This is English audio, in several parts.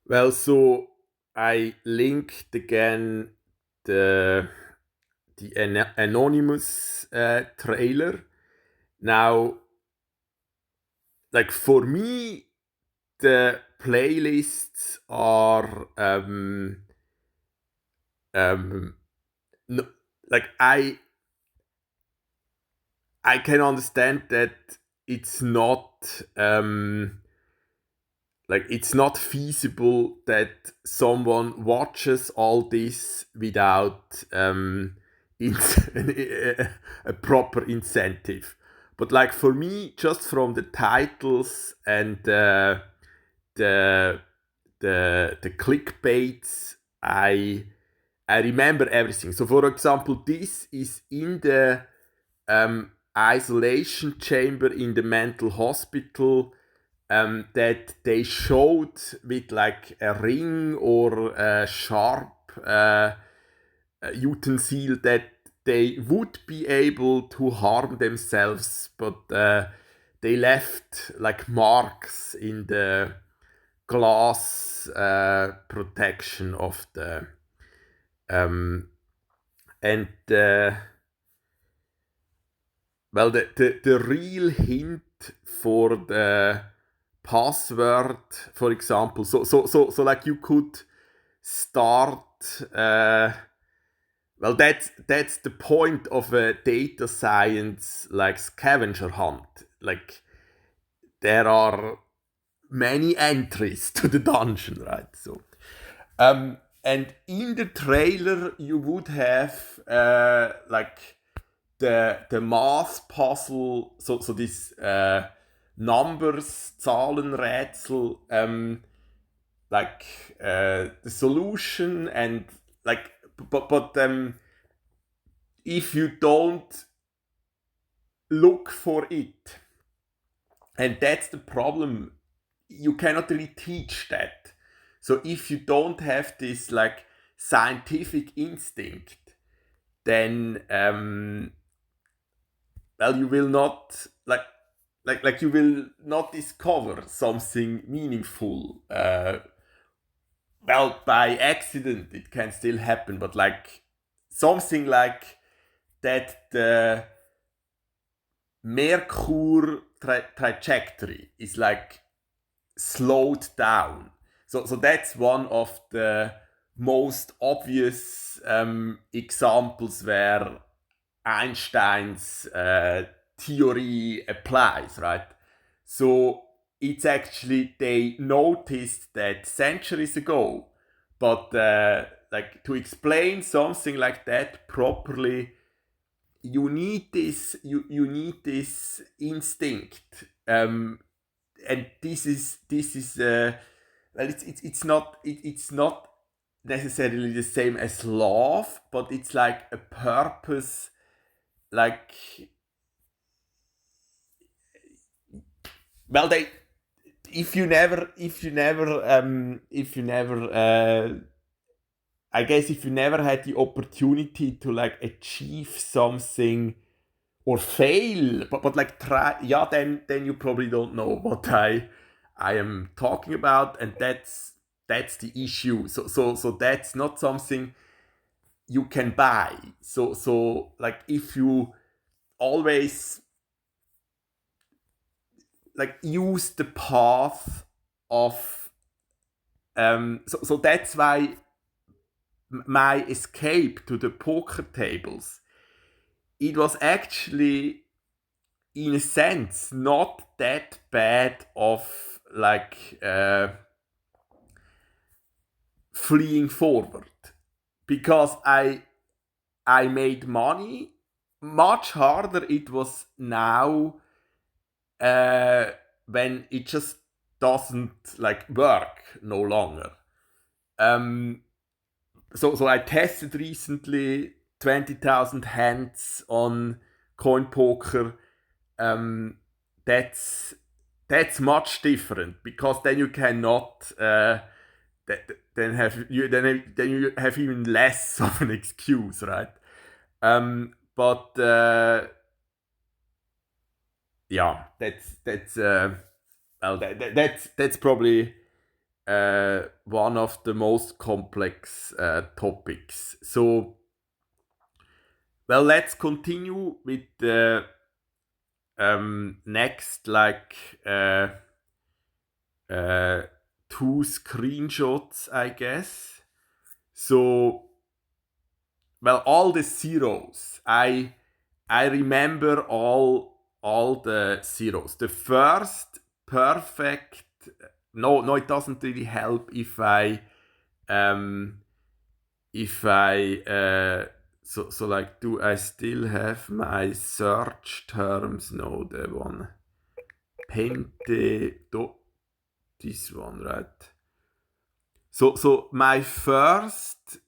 Well, so I linked again the anonymous trailer. Now, like for me, the playlists are um, no, like I can understand that it's not it's not feasible that someone watches all this without a proper incentive. But like for me, just from the titles and the the clickbaits, I remember everything. So for example, this is in the isolation chamber in the mental hospital that they showed with like a ring or a sharp utensil that they would be able to harm themselves, but they left like marks in the glass protection of the um, and well the real hint for the password, for example, so like you could start well that's the point of a data science like scavenger hunt. Like there are many entries to the dungeon, right? So and in the trailer you would have like the math puzzle, so this numbers, Zahlenrätsel, like the solution and like, but if you don't look for it, and that's the problem, you cannot really teach that. So if you don't have this like scientific instinct, then well you will not like you will not discover something meaningful. Well, by accident it can still happen, but like something like that the Merkur trajectory is like slowed down. So that's one of the most obvious examples where Einstein's theory applies, right? So it's actually they noticed that centuries ago, but like to explain something like that properly, you need this instinct, and this is well it's not necessarily the same as love, but it's like a purpose, like well they if you never I guess if you never had the opportunity to like achieve something or fail, but like try, yeah, then you probably don't know what I am talking about, and that's the issue. So that's not something you can buy. So like if you always like use the path of so that's why my escape to the poker tables, it was actually in a sense not that bad of like fleeing forward, because I made money. Much harder it was now when it just doesn't like work no longer. Um, so I tested recently 20,000 hands on coin poker. Um, that's that's much different, because then you cannot then you have even less of an excuse, right? But yeah, that's well that's probably one of the most complex topics. So, well, let's continue with the next, two screenshots, I guess. So, well, all the zeros. I remember all the zeros. The first perfect. No, it doesn't really help if I so like, do I still have my search terms? No, the one this one, right? So my first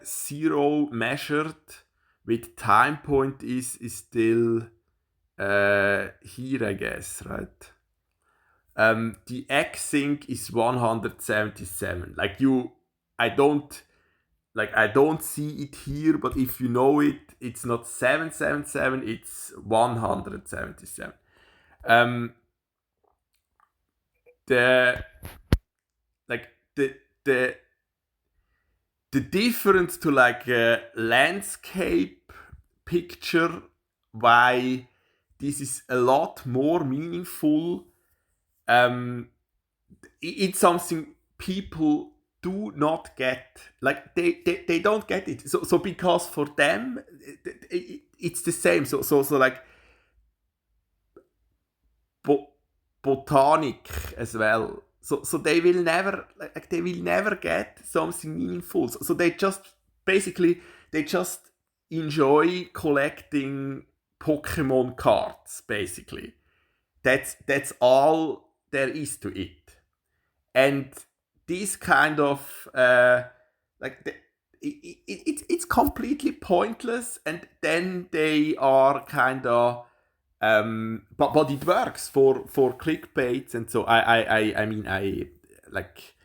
zero measured with time point is still here, I guess, right? The X-sync is 177. I don't see it here, but if you know it, it's not 777, it's 177. The difference to like a landscape picture, why this is a lot more meaningful. It's something people do not get. Like they don't get it. So because for them it's the same. So like botanic as well. So they will never get something meaningful. So they just enjoy collecting Pokemon cards. Basically, that's all there is to it. And this kind of it's completely pointless. And then they are kind of. But it works for clickbaits, and so I mean, like,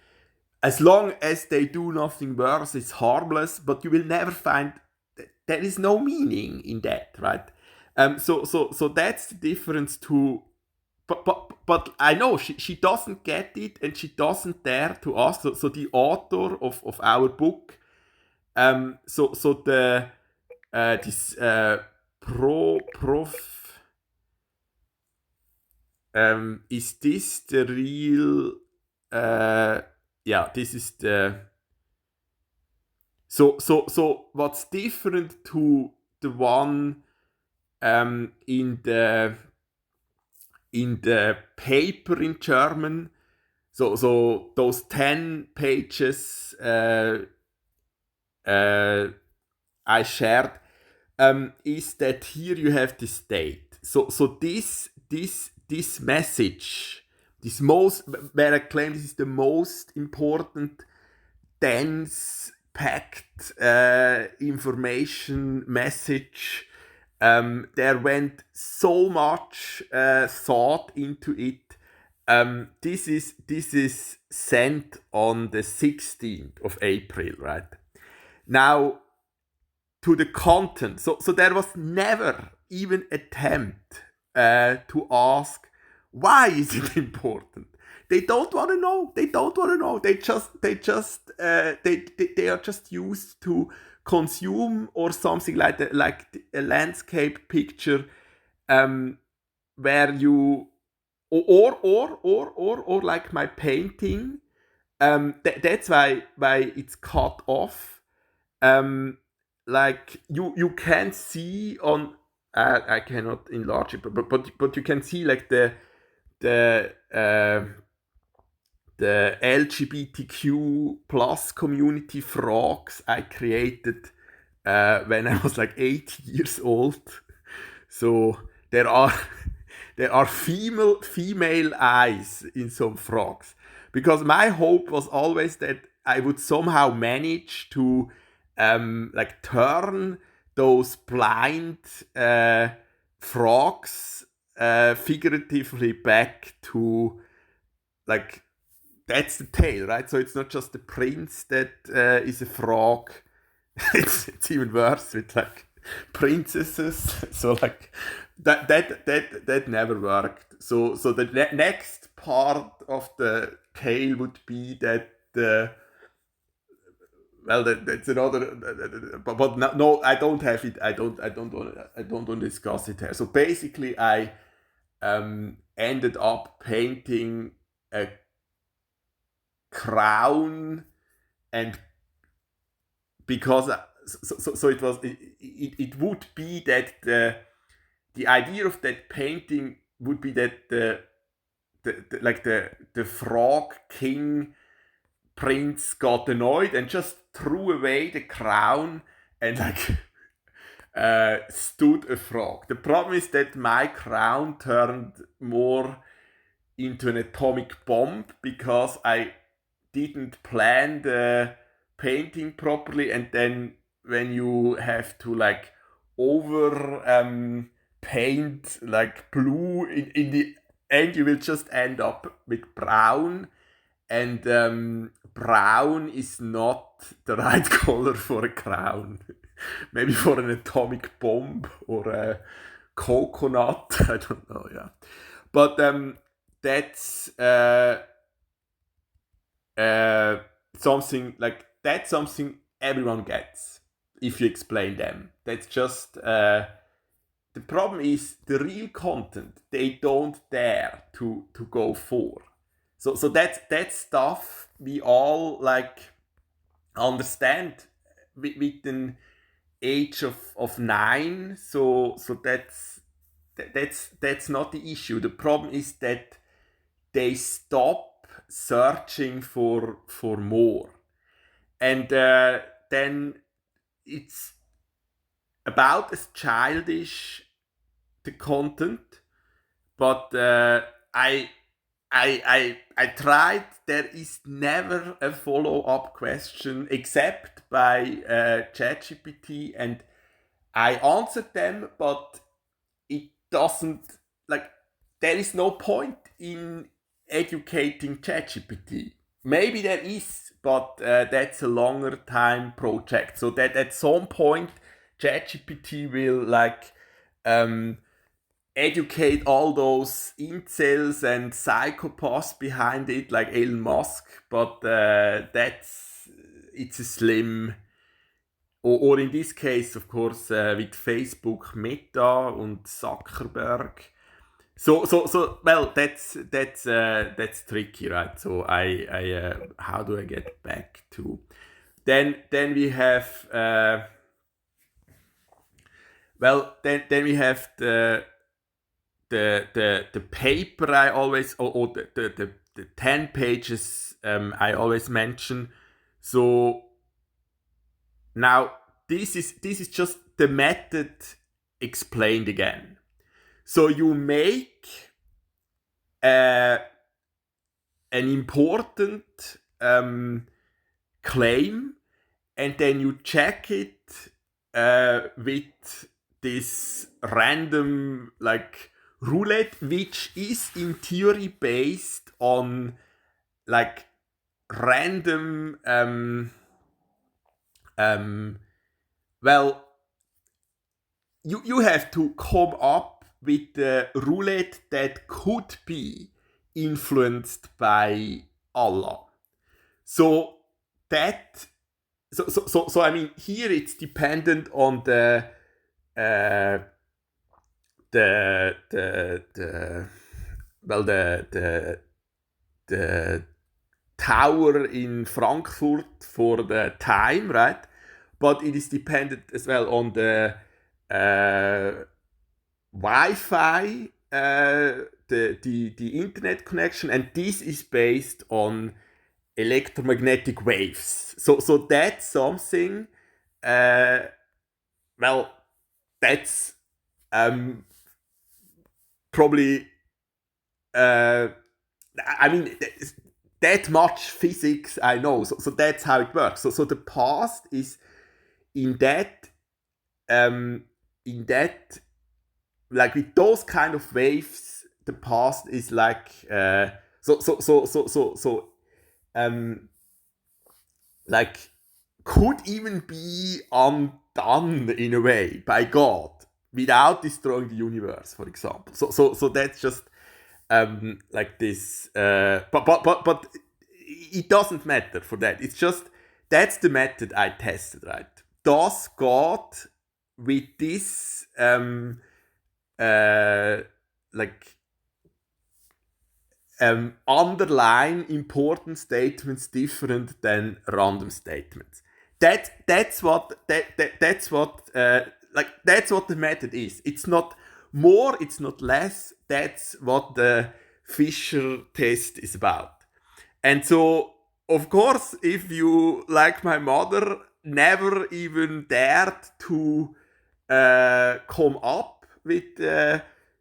as long as they do nothing worse, it's harmless. But you will never find there is no meaning in that, right? So that's the difference to. But I know she doesn't get it, and she doesn't dare to ask. So the author of our book, so the this prof. Is this the real? Yeah, this is the. So what's different to the one in the paper in German? So those 10 pages I shared, is that here you have this date. So this message, where I claim this is the most important, dense, packed information message. There went so much thought into it. This is sent on the 16th of April, right? Now, to the content. So there was never even attempt to ask, why is it important? They don't want to know. They are just used to consume or something like a landscape picture, where you or like my painting. That's why it's cut off. Like you can see on. I cannot enlarge it, but you can see like the LGBTQ plus community frogs I created when I was like 8 years old. So there are female eyes in some frogs, because my hope was always that I would somehow manage to like turn those blind frogs figuratively back to, like, that's the tale, right? So it's not just the prince that is a frog. it's even worse with like princesses. So like that never worked. So the next part of the tale would be that that's another. But no, I don't have it. I don't want to discuss it here. So basically, I ended up painting a crown, and because so it would be that the idea of that painting would be that the frog king prince got annoyed and just threw away the crown and stood a frog. The problem is that my crown turned more into an atomic bomb because I didn't plan the painting properly, and then when you have to over paint blue, in the end you will just end up with brown, and brown is not the right color for a crown. Maybe for an atomic bomb or a coconut. I don't know. Yeah, but that's something that's something everyone gets if you explain them. That's just the problem is the real content they don't dare to go for. So that's stuff we all understand with an age of 9. So that's not the issue. The problem is that they stop searching for more, and then it's about as childish the content, but I tried. There is never a follow-up question except by ChatGPT, and I answered them, but it doesn't there is no point in educating ChatGPT. Maybe there is, but that's a longer time project. So that at some point ChatGPT will educate all those incels and psychopaths behind it, like Elon Musk. But it's a slim. Or in this case, of course, with Facebook, Meta und Zuckerberg. So well, that's tricky, right? So I how do I get back to? Then we have then we have the paper I always, or the 10 pages I always mention. So now this is just the method explained again. So you make an important claim, and then you check it with this random roulette, which is in theory based on random well, you have to come up with the roulette that could be influenced by Allah. So that so I mean, here it's dependent on the tower in Frankfurt for the time, right? But it is dependent as well on the Wi-Fi, the internet connection, and this is based on electromagnetic waves. So that's something. Well, that's probably. I mean, that much physics I know. So that's how it works. So the past is in that with those kind of waves, the past is could even be undone in a way by God without destroying the universe, for example. So that's just this. But it doesn't matter for that. It's just, that's the method I tested, right? Does God with this underline important statements different than random statements? That's what the method is. It's not more, it's not less. That's what the Fisher test is about. And so, of course, if you, like my mother, never even dared to come up with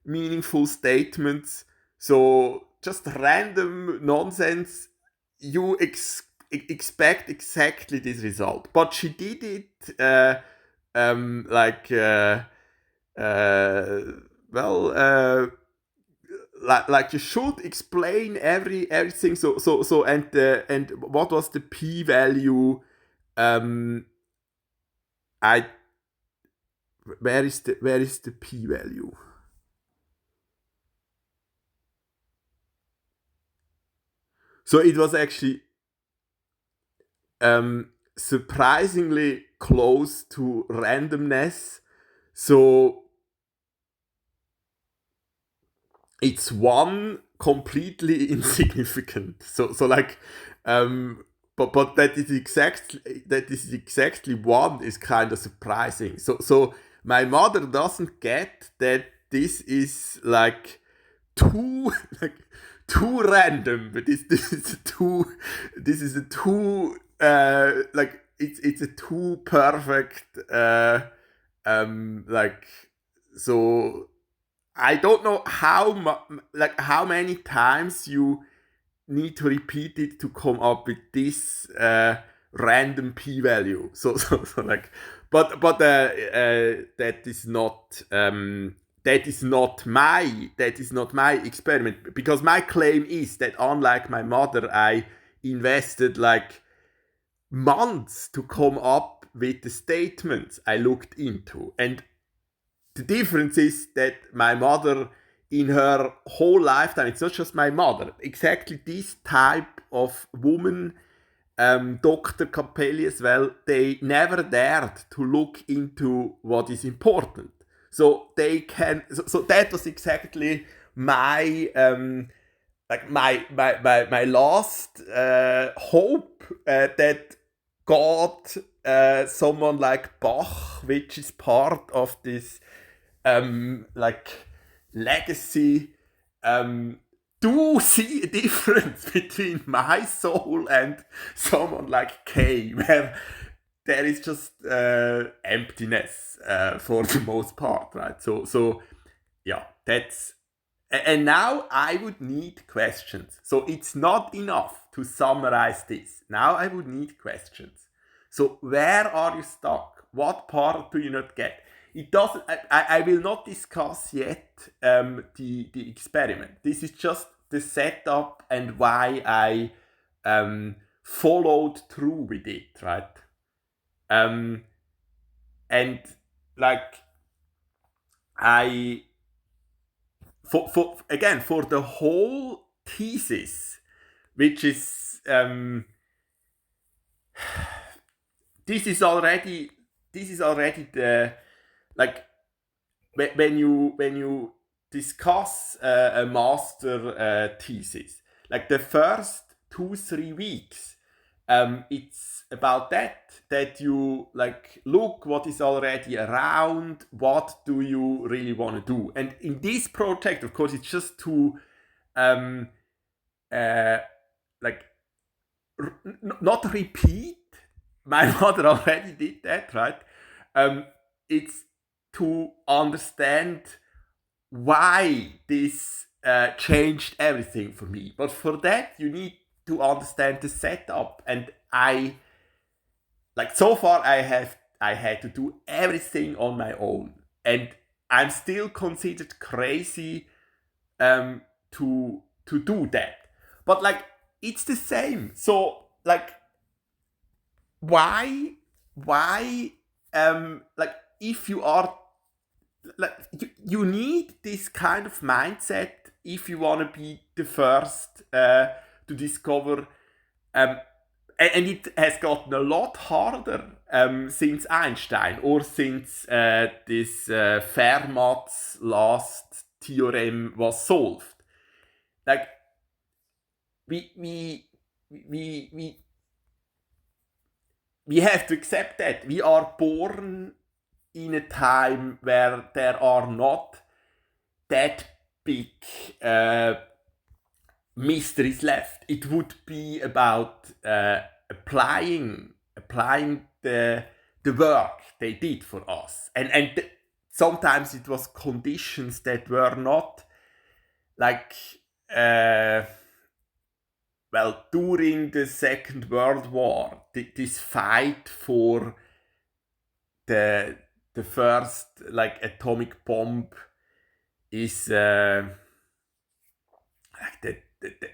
meaningful statements, so just random nonsense, you expect exactly this result. But she did it like you should explain everything. So and what was the p-value? Where is the p-value? So it was actually surprisingly close to randomness. So it's one completely insignificant. So like, but that is exactly one is kind of surprising. So my mother doesn't get that this is like too too random, but this is a too like it's a too perfect so I don't know how many times you need to repeat it to come up with this random p-value. So like, but that is not my experiment, because my claim is that, unlike my mother, I invested like months to come up with the statements I looked into. And the difference is that my mother, in her whole lifetime, it's not just my mother, exactly this type of woman, Dr. Capelli as well, they never dared to look into what is important. So they can. So that was exactly my my last hope that God, someone like Bach, which is part of this legacy, do see a difference between my soul and someone like Kay, where there is just emptiness for the most part, right? So yeah, that's. And now I would need questions. So it's not enough to summarize this. Now I would need questions. So where are you stuck? What part do you not get? It doesn't. I will not discuss yet the experiment. This is just the setup and why I followed through with it, right? And like I for again, for the whole thesis, which is this is already the, like, when you discuss a master thesis, like the first 2-3 weeks, it's about that you like look what is already around, what do you really want to do. And in this project, of course, it's just to not repeat. My mother already did that, right? It's to understand why this changed everything for me. But for that, you need to understand the setup. And so far, I had to do everything on my own, and I'm still considered crazy to do that. But like, it's the same. So like, why if you are like, you need this kind of mindset if you want to be the first to discover And it has gotten a lot harder since Einstein or since this Fermat's last theorem was solved. Like we have to accept that we are born in a time where there are not that big mysteries left. It would be about applying the work they did for us, and sometimes it was conditions that were not like well, during the Second World War, this fight for the first like atomic bomb is like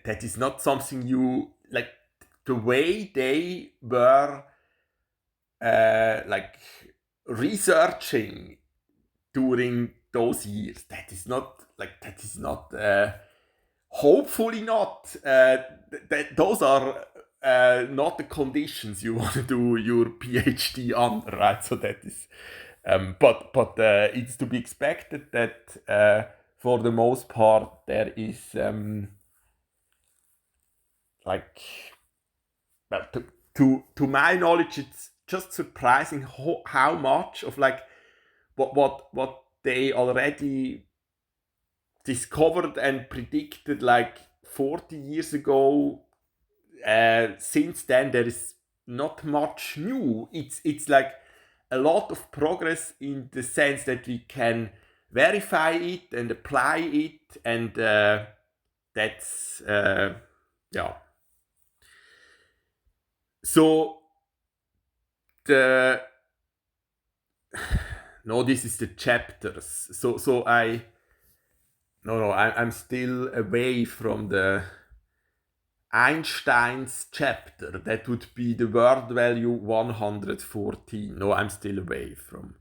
that is not something you like. The way they were like researching during those years, that is not hopefully not. Those are not the conditions you want to do your PhD under, right? So that is, but it's to be expected that for the most part there is like, well, to my knowledge, it's just surprising how much of like what they already discovered and predicted like 40 years ago. Since then there is not much new. It's like a lot of progress in the sense that we can verify it and apply it, and that's yeah. So the no, this is the chapters. So I'm still away from the Einstein's chapter. That would be the word value 114. No, I'm still away from